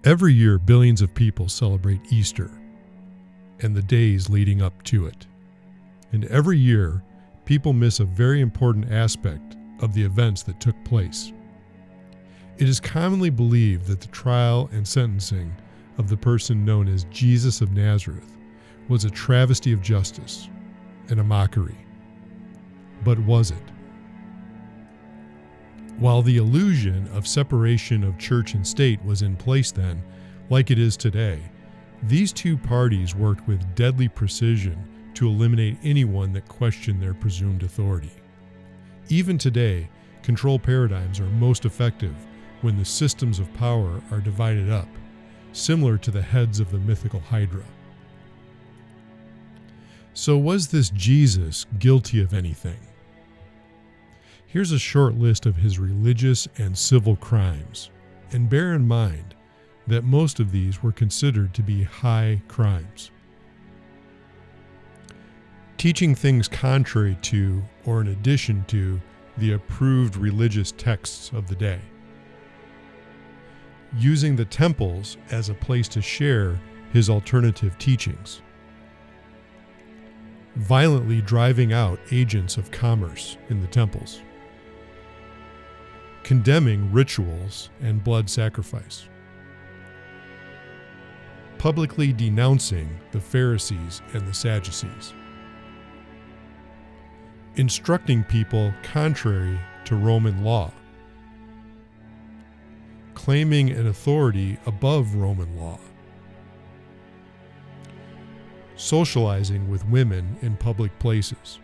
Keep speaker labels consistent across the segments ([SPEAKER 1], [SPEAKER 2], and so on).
[SPEAKER 1] Every year, billions of people celebrate Easter and the days leading up to it. And every year, people miss a very important aspect of the events that took place. It is commonly believed that the trial and sentencing of the person known as Jesus of Nazareth was a travesty of justice and a mockery. But was it? While the illusion of separation of church and state was in place then, like it is today, these two parties worked with deadly precision to eliminate anyone that questioned their presumed authority. Even today, control paradigms are most effective when the systems of power are divided up, similar to the heads of the mythical Hydra. So was this Jesus guilty of anything? Here's a short list of his religious and civil crimes, and bear in mind that most of these were considered to be high crimes. Teaching things contrary to or in addition to the approved religious texts of the day. Using the temples as a place to share his alternative teachings. Violently driving out agents of commerce in the temples. Condemning rituals and blood sacrifice. Publicly denouncing the Pharisees and the Sadducees. Instructing people contrary to Roman law. Claiming an authority above Roman law. Socializing with women in public places,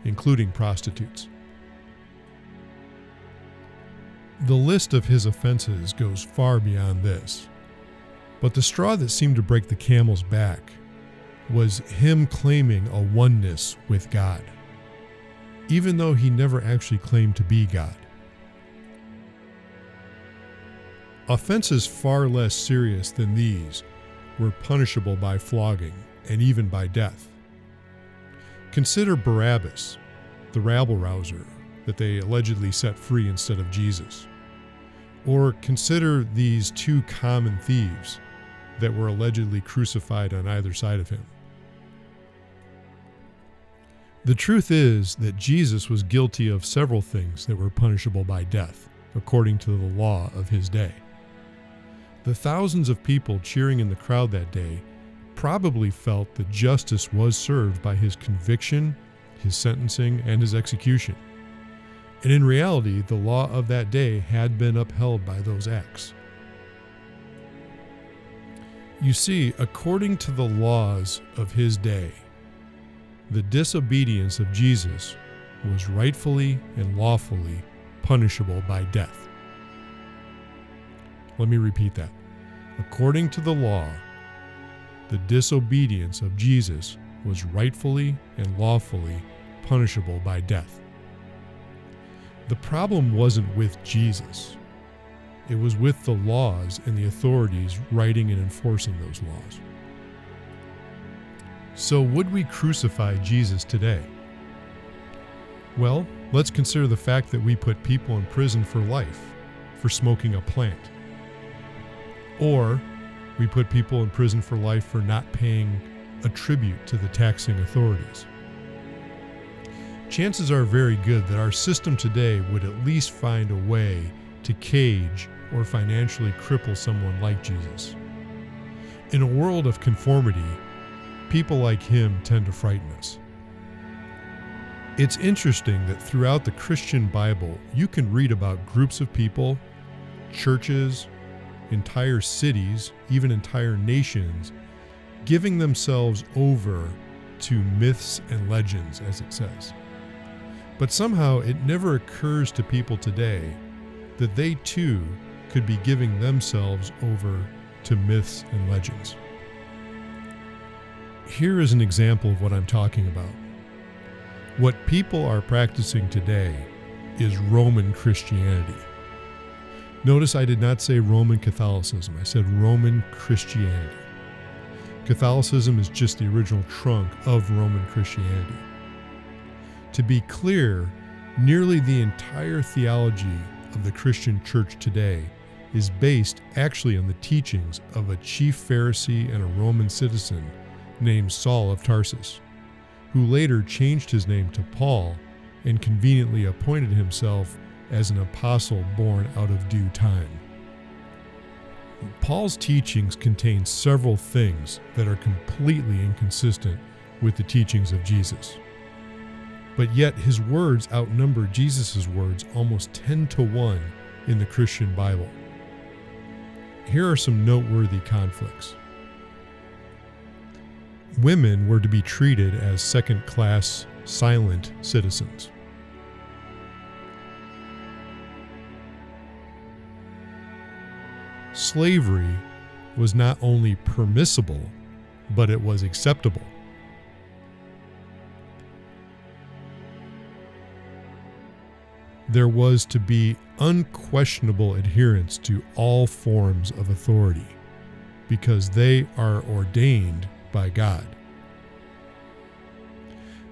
[SPEAKER 1] including prostitutes. The list of his offenses goes far beyond this, but the straw that seemed to break the camel's back was him claiming a oneness with God, even though he never actually claimed to be God. Offenses far less serious than these were punishable by flogging and even by death. Consider Barabbas, the rabble-rouser that they allegedly set free instead of Jesus. Or consider these two common thieves that were allegedly crucified on either side of him. The truth is that Jesus was guilty of several things that were punishable by death, according to the law of his day. The thousands of people cheering in the crowd that day probably felt that justice was served by his conviction, his sentencing, and his execution. And in reality, the law of that day had been upheld by those acts. You see, according to the laws of his day, the disobedience of Jesus was rightfully and lawfully punishable by death. Let me repeat that. According to the law, the disobedience of Jesus was rightfully and lawfully punishable by death. The problem wasn't with Jesus. It was with the laws and the authorities writing and enforcing those laws. So would we crucify Jesus today? Well, let's consider the fact that we put people in prison for life for smoking a plant. Or we put people in prison for life for not paying a tribute to the taxing authorities. Chances are very good that our system today would at least find a way to cage or financially cripple someone like Jesus. In a world of conformity, people like him tend to frighten us. It's interesting that throughout the Christian Bible, you can read about groups of people, churches, entire cities, even entire nations, giving themselves over to myths and legends, as it says. But somehow it never occurs to people today that they too could be giving themselves over to myths and legends. Here is an example of what I'm talking about. What people are practicing today is Roman Christianity. Notice I did not say Roman Catholicism, I said Roman Christianity. Catholicism is just the original trunk of Roman Christianity. To be clear, nearly the entire theology of the Christian church today is based actually on the teachings of a chief Pharisee and a Roman citizen named Saul of Tarsus, who later changed his name to Paul and conveniently appointed himself as an apostle born out of due time. Paul's teachings contain several things that are completely inconsistent with the teachings of Jesus. But yet his words outnumber Jesus' words almost 10 to 1 in the Christian Bible. Here are some noteworthy conflicts. Women were to be treated as second-class, silent citizens. Slavery was not only permissible, but it was acceptable. There was to be unquestionable adherence to all forms of authority, because they are ordained by God.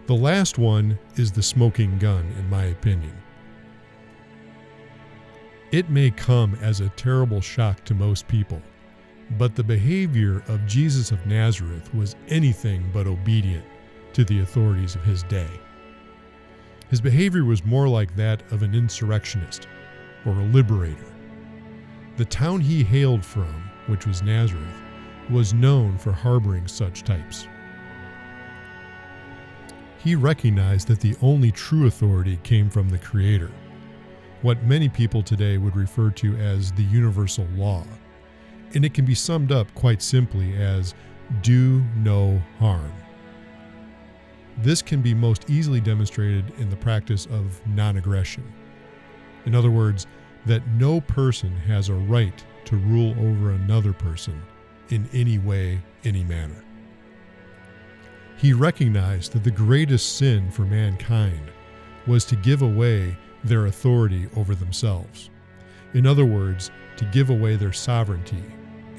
[SPEAKER 1] The last one is the smoking gun, in my opinion. It may come as a terrible shock to most people, but the behavior of Jesus of Nazareth was anything but obedient to the authorities of his day. His behavior was more like that of an insurrectionist or a liberator. The town he hailed from, which was Nazareth, was known for harboring such types. He recognized that the only true authority came from the Creator, what many people today would refer to as the universal law, and it can be summed up quite simply as do no harm. This can be most easily demonstrated in the practice of non-aggression. In other words, that no person has a right to rule over another person in any way, any manner. He recognized that the greatest sin for mankind was to give away their authority over themselves. In other words, to give away their sovereignty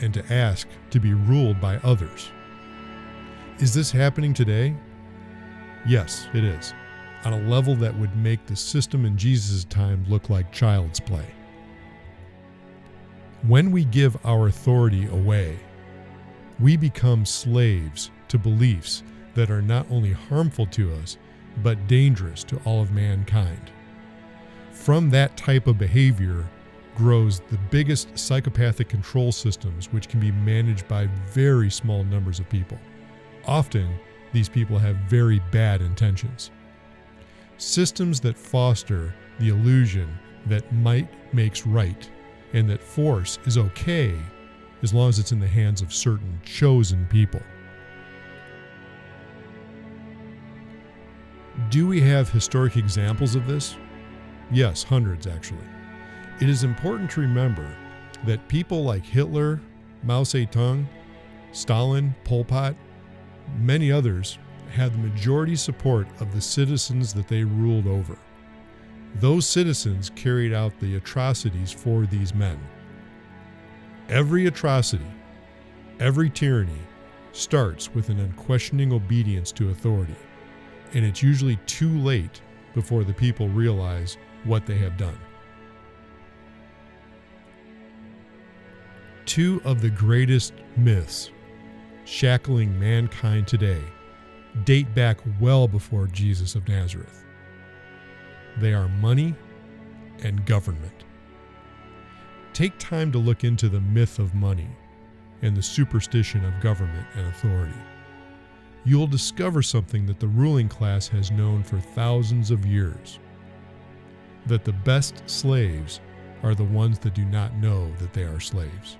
[SPEAKER 1] and to ask to be ruled by others. Is this happening today? Yes, it is, on a level that would make the system in Jesus' time look like child's play. When we give our authority away, we become slaves to beliefs that are not only harmful to us, but dangerous to all of mankind. From that type of behavior grows the biggest psychopathic control systems, which can be managed by very small numbers of people. Often, these people have very bad intentions. Systems that foster the illusion that might makes right and that force is okay as long as it's in the hands of certain chosen people. Do we have historic examples of this? Yes, hundreds actually. It is important to remember that people like Hitler, Mao Zedong, Stalin, Pol Pot, many others had the majority support of the citizens that they ruled over. Those citizens carried out the atrocities for these men. Every atrocity, every tyranny starts with an unquestioning obedience to authority, and it's usually too late before the people realize what they have done. Two of the greatest myths shackling mankind today date back well before Jesus of Nazareth. They are money and government. Take time to look into the myth of money and the superstition of government and authority. You will discover something that the ruling class has known for thousands of years: that the best slaves are the ones that do not know that they are slaves.